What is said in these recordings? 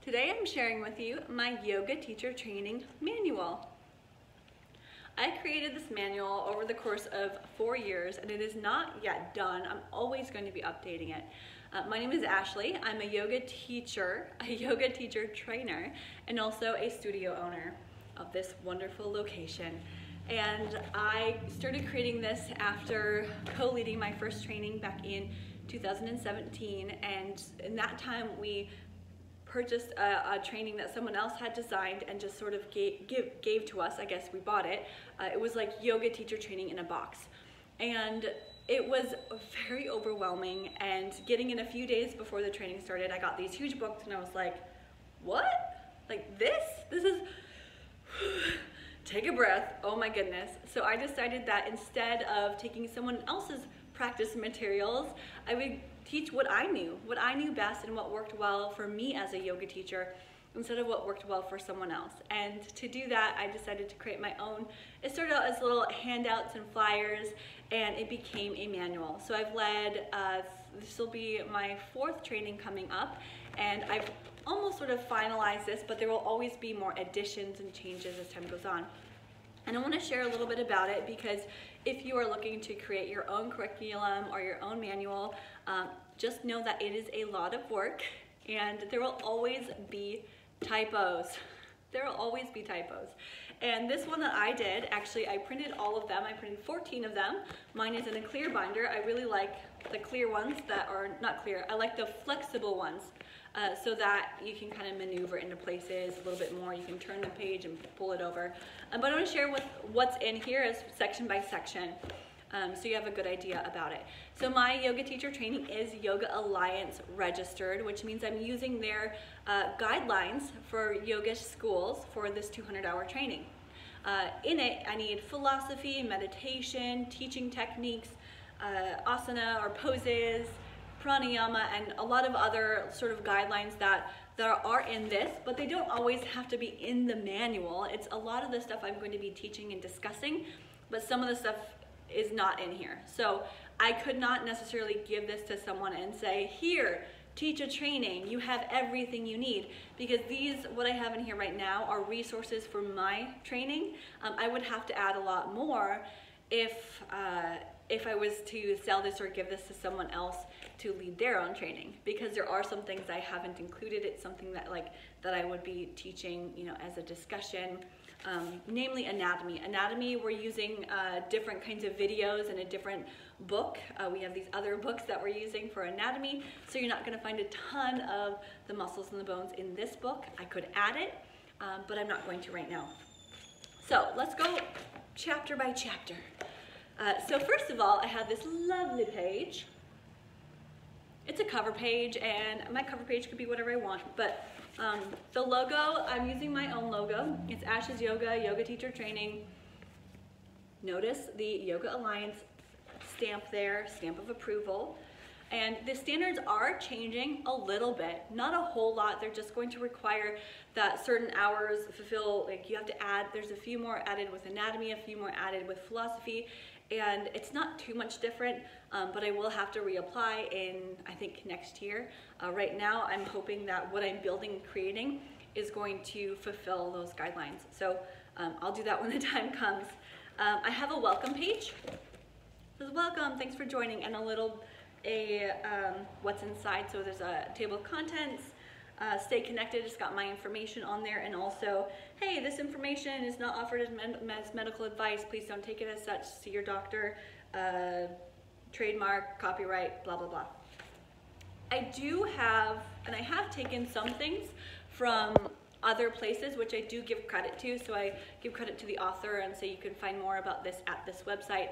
Today I'm sharing with you my yoga teacher training manual. I created this manual over the course of 4 years and it is not yet done. I'm always going to be updating it. My name is Ashley. I'm a yoga teacher trainer, and also a studio owner of this wonderful location. And I started creating this after co-leading my first training back in 2017, and in that time we purchased a training that someone else had designed and just sort of gave to us. I guess we bought it. It was like yoga teacher training in a box. And it was very overwhelming, and getting in a few days before the training started, I got these huge books and I was like, what? Like this is, take a breath, oh my goodness. So I decided that instead of taking someone else's practice materials, I would teach what I knew best and what worked well for me as a yoga teacher instead of what worked well for someone else. And to do that, I decided to create my own. It started out as little handouts and flyers, and it became a manual. So I've led, this will be my 4th training coming up, and I've almost sort of finalized this, but there will always be more additions and changes as time goes on. And I want to share a little bit about it because if you are looking to create your own curriculum or your own manual, just know that it is a lot of work and there will always be typos. There will always be typos. And this one that I did, actually I printed all of them. I printed 14 of them. Mine is in a clear binder. I really like the clear ones that are not clear. I like the flexible ones so that you can kind of maneuver into places a little bit more. You can turn the page and pull it over. But I want to share what's in here as section by section. So you have a good idea about it. So my yoga teacher training is Yoga Alliance registered, which means I'm using their guidelines for yoga schools for this 200-hour training. In it, I need philosophy, meditation, teaching techniques, asana or poses, pranayama, and a lot of other sort of guidelines that are in this, but they don't always have to be in the manual. It's a lot of the stuff I'm going to be teaching and discussing, but some of the stuff is not in here. So I could not necessarily give this to someone and say, here, teach a training, you have everything you need, because what I have in here right now are resources for my training. I would have to add a lot more if I was to sell this or give this to someone else to lead their own training, because there are some things I haven't included. It's something that I would be teaching, as a discussion. Namely anatomy. Anatomy, we're using different kinds of videos in a different book. We have these other books that we're using for anatomy, so you're not going to find a ton of the muscles and the bones in this book. I could add it, but I'm not going to right now. So let's go chapter by chapter. So first of all, I have this lovely page. It's a cover page, and my cover page could be whatever I want, but the logo, I'm using my own logo. It's Ash's Yoga Teacher Training. Notice the Yoga Alliance stamp there, stamp of approval. And the standards are changing a little bit, not a whole lot. They're just going to require that certain hours fulfill, you have to add, there's a few more added with anatomy, a few more added with philosophy, and it's not too much different, but I will have to reapply in, I think, next year. Right now, I'm hoping that what I'm building and creating is going to fulfill those guidelines. So I'll do that when the time comes. I have a welcome page. It says, welcome, thanks for joining, and what's inside. So there's a table of contents, stay connected, it's got my information on there, and also, hey, this information is not offered as medical advice, please don't take it as such, see your doctor, trademark, copyright, blah, blah, blah. I do have, and I have taken some things from other places, which I do give credit to. So I give credit to the author and say you can find more about this at this website.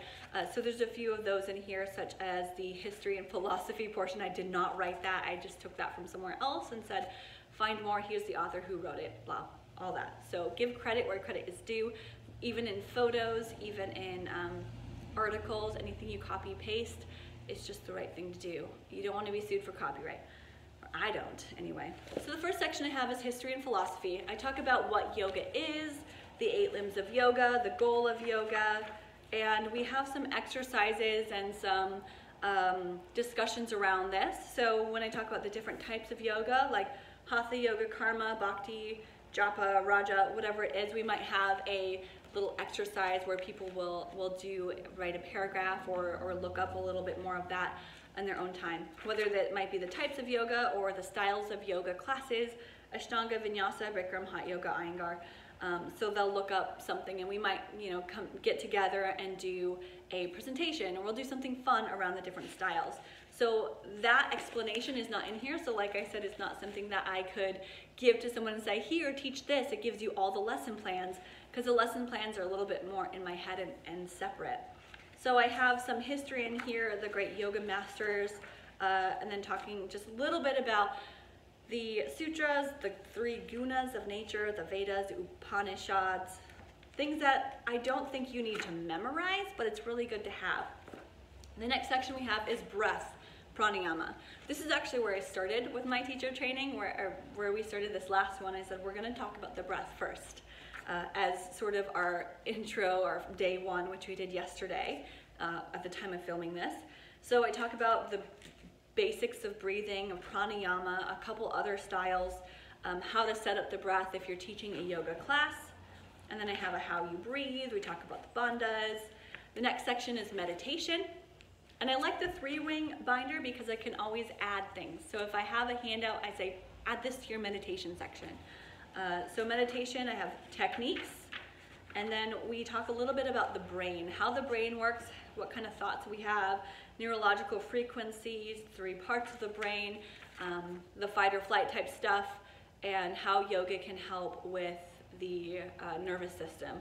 So there's a few of those in here, such as the history and philosophy portion. I did not write that. I just took that from somewhere else and said, find more, here's the author who wrote it, blah, all that. So give credit where credit is due, even in photos, even in articles, anything you copy paste, it's just the right thing to do. You don't want to be sued for copyright. I don't, anyway. So the first section I have is history and philosophy. I talk about what yoga is, the 8 limbs of yoga, the goal of yoga, and we have some exercises and some discussions around this. So when I talk about the different types of yoga, like Hatha Yoga, Karma, Bhakti, Japa, Raja, whatever it is, we might have a little exercise where people will write a paragraph or look up a little bit more of that in their own time. Whether that might be the types of yoga or the styles of yoga classes, Ashtanga, Vinyasa, Bikram, Hatha Yoga, Iyengar. So they'll look up something and we might, get together and do a presentation, or we'll do something fun around the different styles. So that explanation is not in here. So like I said, it's not something that I could give to someone and say, here, teach this. It gives you all the lesson plans, because the lesson plans are a little bit more in my head and separate. So I have some history in here, the great yoga masters, and then talking just a little bit about the sutras, the 3 gunas of nature, the Vedas, the Upanishads, things that I don't think you need to memorize, but it's really good to have. The next section we have is breath, pranayama. This is actually where I started with my teacher training, where we started this last one. I said, we're gonna talk about the breath first, as sort of our intro, our day 1, which we did yesterday at the time of filming this. So I talk about the basics of breathing, of pranayama, a couple other styles, how to set up the breath if you're teaching a yoga class. And then I have a how you breathe. We talk about the bandhas. The next section is meditation. And I like the 3-ring binder because I can always add things. So if I have a handout, I say, add this to your meditation section. So meditation, I have techniques. And then we talk a little bit about the brain, how the brain works, what kind of thoughts we have, neurological frequencies, 3 parts of the brain, the fight or flight type stuff, and how yoga can help with the nervous system.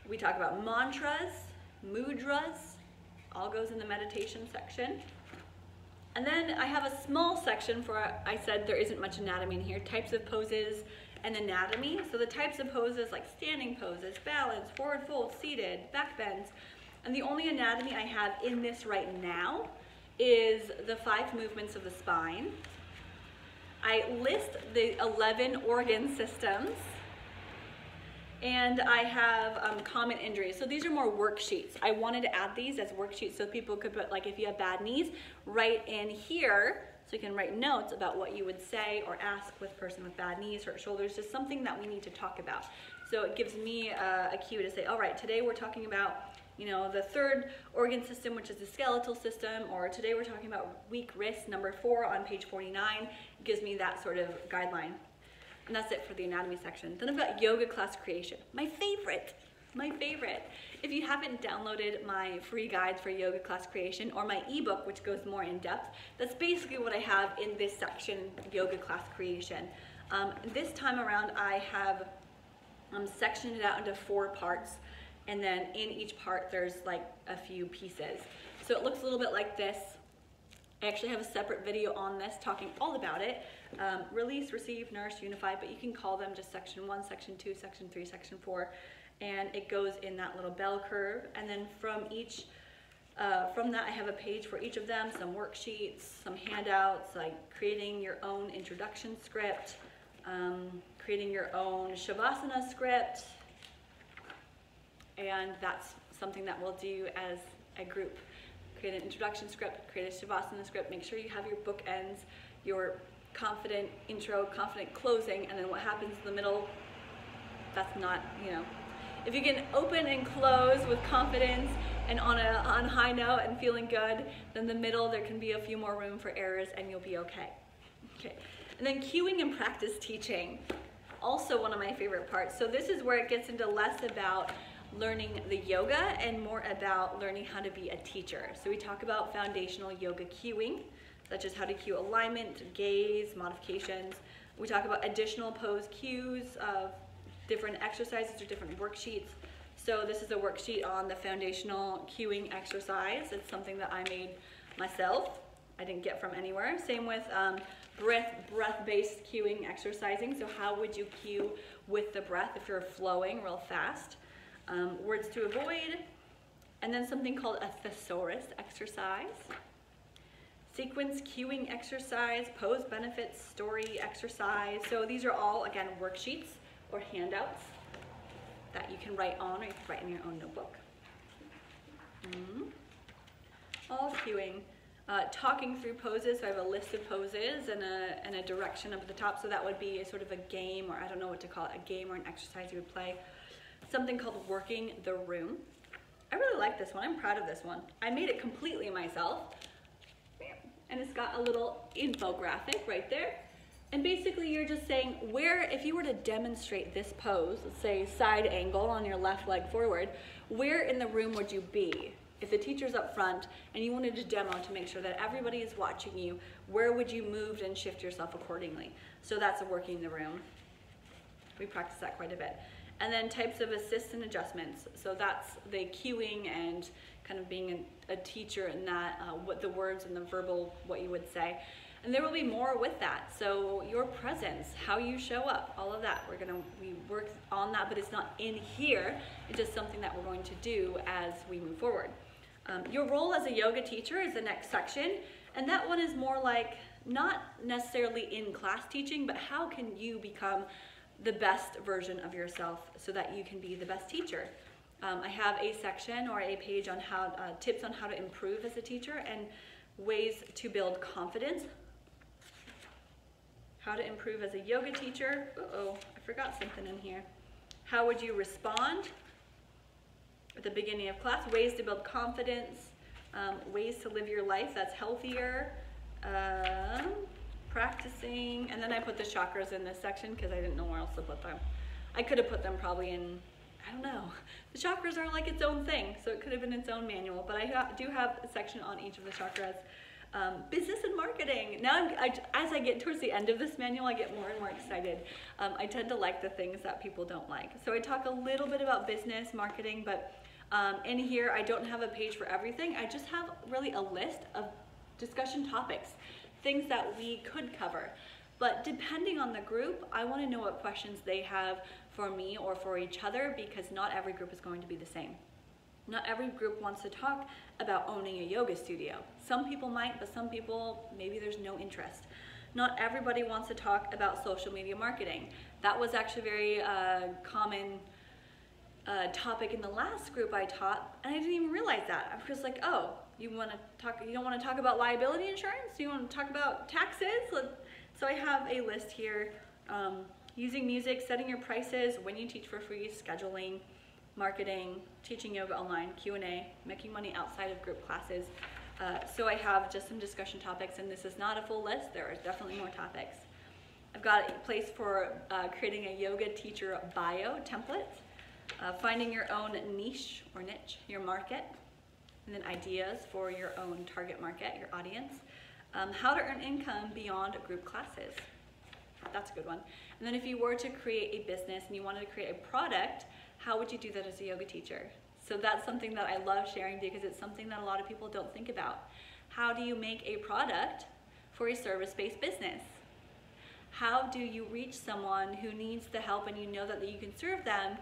We talk about mantras, mudras, all goes in the meditation section. And then I have a small section for, I said there isn't much anatomy in here, types of poses and anatomy. So the types of poses like standing poses, balance, forward fold, seated, back bends. And the only anatomy I have in this right now is the 5 movements of the spine. I list the 11 organ systems, and I have common injuries. So these are more worksheets. I wanted to add these as worksheets so people could put, like if you have bad knees, write in here, so you can write notes about what you would say or ask with person with bad knees, hurt shoulders, just something that we need to talk about. So it gives me a cue to say, all right, today we're talking about the 3rd organ system, which is the skeletal system, or today we're talking about weak wrist, number 4 on page 49. It gives me that sort of guideline. And that's it for the anatomy section. Then I've got yoga class creation, my favorite. If you haven't downloaded my free guides for yoga class creation or my ebook, which goes more in depth, that's basically what I have in this section, yoga class creation. This time around, I have sectioned it out into 4 parts. And then in each part, there's like a few pieces. So it looks a little bit like this. I actually have a separate video on this talking all about it. Release, receive, nourish, unify, but you can call them just section 1, section 2, section 3, section 4. And it goes in that little bell curve. And then from that I have a page for each of them, some worksheets, some handouts, like creating your own introduction script, creating your own Shavasana script. And that's something that we'll do as a group. Create an introduction script, create a Shavasana script, make sure you have your bookends, your confident intro, confident closing, and then what happens in the middle, that's not, If you can open and close with confidence and on a high note and feeling good, then the middle, there can be a few more room for errors and you'll be okay. Okay. And then cueing and practice teaching, also one of my favorite parts. So this is where it gets into less about learning the yoga and more about learning how to be a teacher. So we talk about foundational yoga cueing, such as how to cue alignment, gaze, modifications. We talk about additional pose cues of different exercises or different worksheets. So this is a worksheet on the foundational cueing exercise. It's something that I made myself. I didn't get from anywhere. Same with breath-based cueing exercising. So how would you cue with the breath if you're flowing real fast? Words to avoid, and then something called a thesaurus exercise, sequence cueing exercise, pose benefits, story exercise. So these are all, again, worksheets or handouts that you can write on or you can write in your own notebook. All cueing. Talking through poses, so I have a list of poses and a direction up at the top, so that would be a sort of a game, or I don't know what to call it, a game or an exercise you would play. Something called Working the Room. I really like this one, I'm proud of this one. I made it completely myself, and it's got a little infographic right there. And basically you're just saying where, if you were to demonstrate this pose, let's say side angle on your left leg forward, where in the room would you be? If the teacher's up front and you wanted to demo to make sure that everybody is watching you, where would you move and shift yourself accordingly? So that's a working the room. We practice that quite a bit. And then types of assists and adjustments. So that's the cueing and kind of being a teacher in that, what the words and the verbal, what you would say. And there will be more with that. So your presence, how you show up, all of that. We work on that, but it's not in here. It's just something that we're going to do as we move forward. Your role as a yoga teacher is the next section. And that one is more like, not necessarily in class teaching, but how can you become the best version of yourself so that you can be the best teacher? I have a section or a page on how tips on how to improve as a teacher and ways to build confidence. How to improve as a yoga teacher. Uh-oh, I forgot something in here. How would you respond at the beginning of class? Ways to build confidence. Ways to live your life that's healthier. Practicing. And then I put the chakras in this section because I didn't know where else to put them. I could have put them probably in, I don't know. The chakras are like its own thing, so it could have been its own manual. But I do have a section on each of the chakras. Business and marketing. Now, as I get towards the end of this manual, I get more and more excited. I tend to like the things that people don't like. So I talk a little bit about business, marketing, but in here I don't have a page for everything. I just have really a list of discussion topics, things that we could cover. But depending on the group, I want to know what questions they have for me or for each other, because not every group is going to be the same. Not every group wants to talk about owning a yoga studio. Some people might, but some people, maybe there's no interest. Not everybody wants to talk about social media marketing. That was actually a very common topic in the last group I taught, and I didn't even realize that. I was like, oh, you don't want to talk about liability insurance? You want to talk about taxes? So I have a list here. Using music, setting your prices, when you teach for free, scheduling, marketing, teaching yoga online, Q&A, making money outside of group classes. So I have just some discussion topics, and this is not a full list. There are definitely more topics. I've got a place for creating a yoga teacher bio template, finding your own niche or niche, your market, and then ideas for your own target market, your audience. How to earn income beyond group classes. That's a good one. And then if you were to create a business and you wanted to create a product, how would you do that as a yoga teacher? So that's something that I love sharing because it's something that a lot of people don't think about. How do you make a product for a service-based business? How do you reach someone who needs the help and you know that you can serve them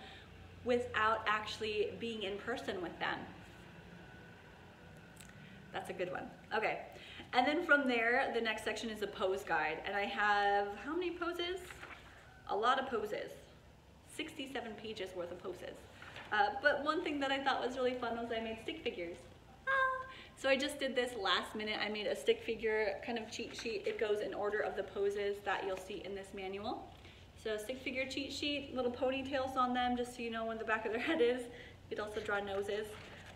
without actually being in person with them? That's a good one. Okay. And then from there, the next section is a pose guide. And I have, how many poses? A lot of poses. 67 pages worth of poses. But one thing that I thought was really fun was I made stick figures. So I just did this last minute. I made a stick figure kind of cheat sheet. It goes in order of the poses that you'll see in this manual. So stick figure cheat sheet, little ponytails on them just so you know where the back of their head is. You could also draw noses.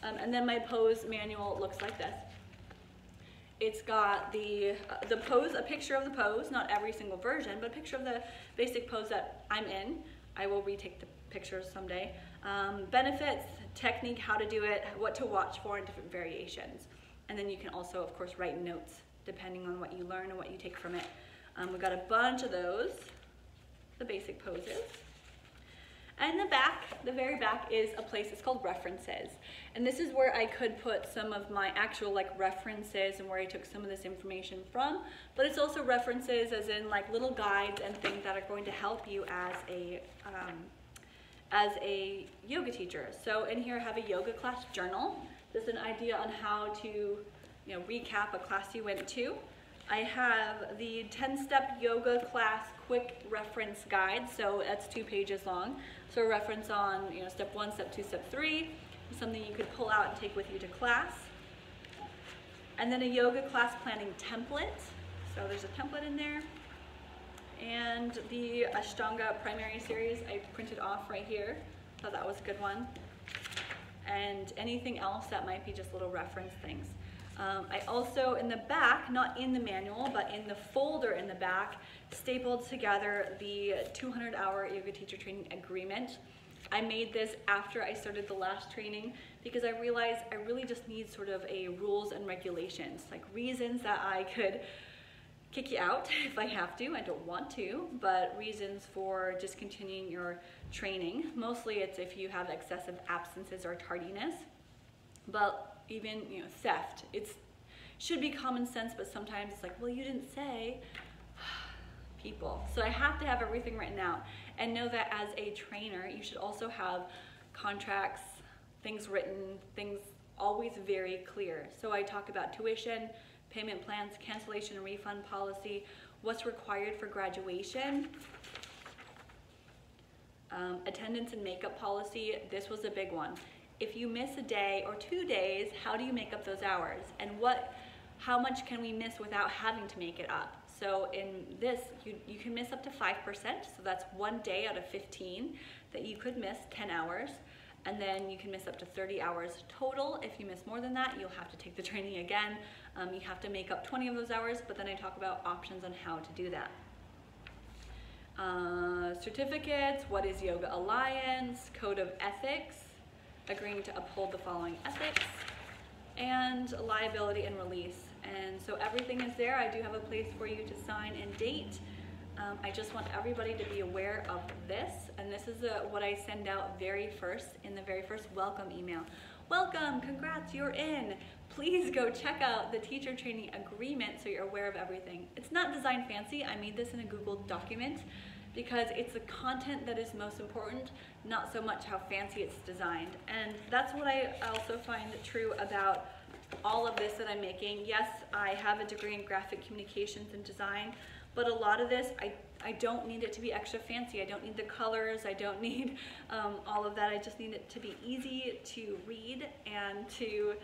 And then my pose manual looks like this. It's got the pose, a picture of the pose, not every single version, but a picture of the basic pose that I'm in. I will retake the pictures someday. Benefits, technique, how to do it, what to watch for, and different variations. And then you can also, of course, write notes depending on what you learn and what you take from it. We've got a bunch of those, the basic poses. And in the back, the very back, is a place, it's called references. And this is where I could put some of my actual references and where I took some of this information from, but it's also references as in little guides and things that are going to help you as a yoga teacher. So in here I have a yoga class journal. There's an idea on how to recap a class you went to. I have the 10-step yoga class quick reference guide, so that's 2 pages long. So a reference on step 1, step 2, step 3, something you could pull out and take with you to class. And then a yoga class planning template. So there's a template in there. And the Ashtanga primary series I printed off right here. Thought that was a good one. And anything else that might be just little reference things. I also, in the back, not in the manual, but in the folder in the back, stapled together the 200-hour yoga teacher training agreement. I made this after I started the last training because I realized I really just need sort of a rules and regulations, like reasons that I could kick you out if I have to. I don't want to, but reasons for discontinuing your training. Mostly it's if you have excessive absences or tardiness, but even, theft. It should be common sense, but sometimes it's like, well, you didn't say. People. So I have to have everything written out, and know that as a trainer, you should also have contracts, things written, things always very clear. So I talk about tuition, payment plans, cancellation and refund policy, what's required for graduation, attendance and makeup policy. This was a big one. If you miss a day or 2 days, how do you make up those hours? And how much can we miss without having to make it up? So in this, you can miss up to 5%, so that's 1 day out of 15 that you could miss 10 hours. And then you can miss up to 30 hours total. If you miss more than that, you'll have to take the training again. You have to make up 20 of those hours, but then I talk about options on how to do that. Certificates, what is Yoga Alliance, code of ethics, agreeing to uphold the following ethics, and liability and release. And so everything is there. I do have a place for you to sign and date. I just want everybody to be aware of this, and this is what I send out very first in the very first welcome email. Welcome, congrats, you're in. Please go check out the teacher training agreement so you're aware of everything. It's not designed fancy. I made this in a Google document because it's the content that is most important, not so much how fancy it's designed. And that's what I also find true about all of this that I'm making. Yes, I have a degree in graphic communications and design, but a lot of this, I don't need it to be extra fancy. I don't need the colors. I don't need all of that. I just need it to be easy to read and to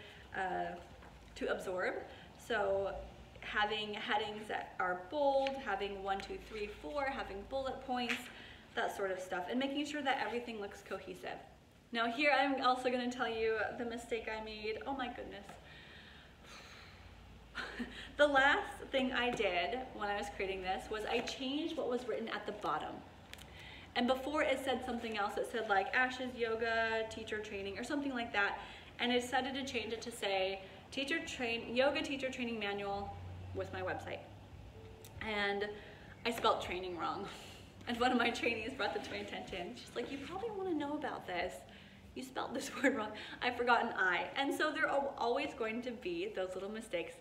absorb. So having headings that are bold, having 1, 2, 3, 4, having bullet points, that sort of stuff, and making sure that everything looks cohesive. Now here I'm also going to tell you the mistake I made. Oh my goodness. The last thing I did when I was creating this was I changed what was written at the bottom. And before it said something else, it said like Ash's Yoga Teacher Training or something like that. And I decided to change it to say Yoga Teacher Training Manual with my website. And I spelled training wrong. And one of my trainees brought that to my attention. She's like, you probably want to know about this. You spelled this word wrong. I forgot an I. And so there are always going to be those little mistakes.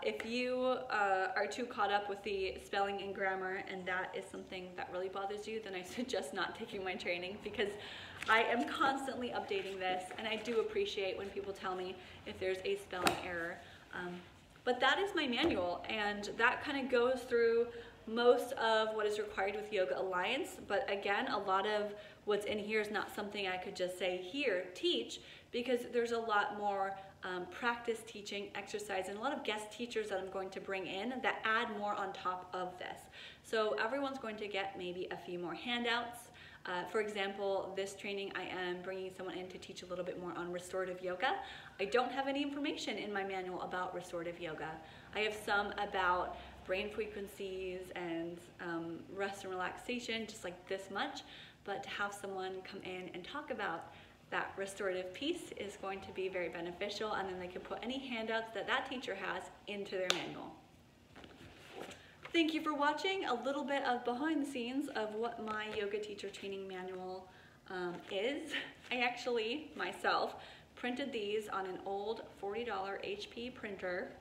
If you are too caught up with the spelling and grammar and that is something that really bothers you, then I suggest not taking my training because I am constantly updating this, and I do appreciate when people tell me if there's a spelling error. But that is my manual, and that kind of goes through most of what is required with Yoga Alliance. But again, a lot of what's in here is not something I could just say, here, teach, because there's a lot more practice teaching, exercise, and a lot of guest teachers that I'm going to bring in that add more on top of this. So everyone's going to get maybe a few more handouts. For example, this training I am bringing someone in to teach a little bit more on restorative yoga. I don't have any information in my manual about restorative yoga. I have some about brain frequencies and rest and relaxation, just like this much, but to have someone come in and talk about that restorative piece is going to be very beneficial, and then they can put any handouts that that teacher has into their manual. Thank you for watching a little bit of behind the scenes of what my yoga teacher training manual is. I actually, myself, printed these on an old $40 HP printer,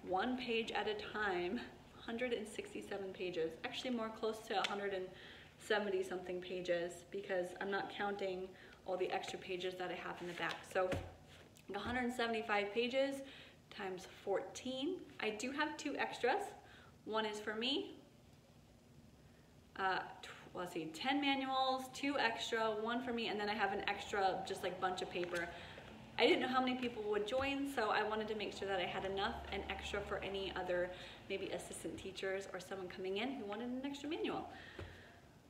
1 page at a time, 167 pages, actually more close to 170 something pages because I'm not counting all the extra pages that I have in the back. So 175 pages times 14. I do have 2 extras. One is for me. Let's see, 10 manuals, 2 extra, 1 for me, and then I have an extra just like bunch of paper. I didn't know how many people would join, so I wanted to make sure that I had enough and extra for any other maybe assistant teachers or someone coming in who wanted an extra manual.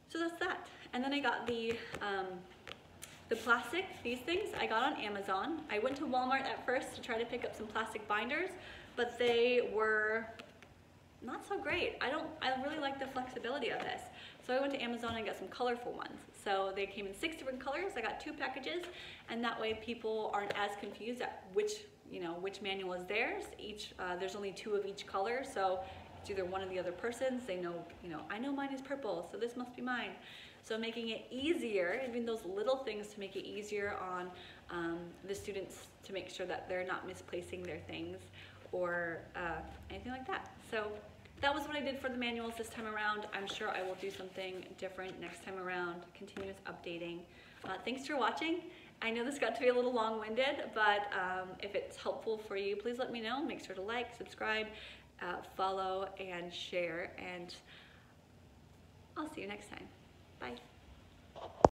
So that's that. And then I got the plastic, these things, I got on Amazon. I went to Walmart at first to try to pick up some plastic binders, but they were not so great. I really like the flexibility of this. So I went to Amazon and got some colorful ones. So they came in 6 different colors. I got 2 packages, and that way people aren't as confused at which manual is theirs. There's only 2 of each color, so it's either one or the other person's. They know, I know mine is purple, so this must be mine. So making it easier, even those little things to make it easier on the students to make sure that they're not misplacing their things or anything like that. So that was what I did for the manuals this time around. I'm sure I will do something different next time around, continuous updating. Thanks for watching. I know this got to be a little long-winded, but if it's helpful for you, please let me know. Make sure to like, subscribe, follow, and share, and I'll see you next time. Bye.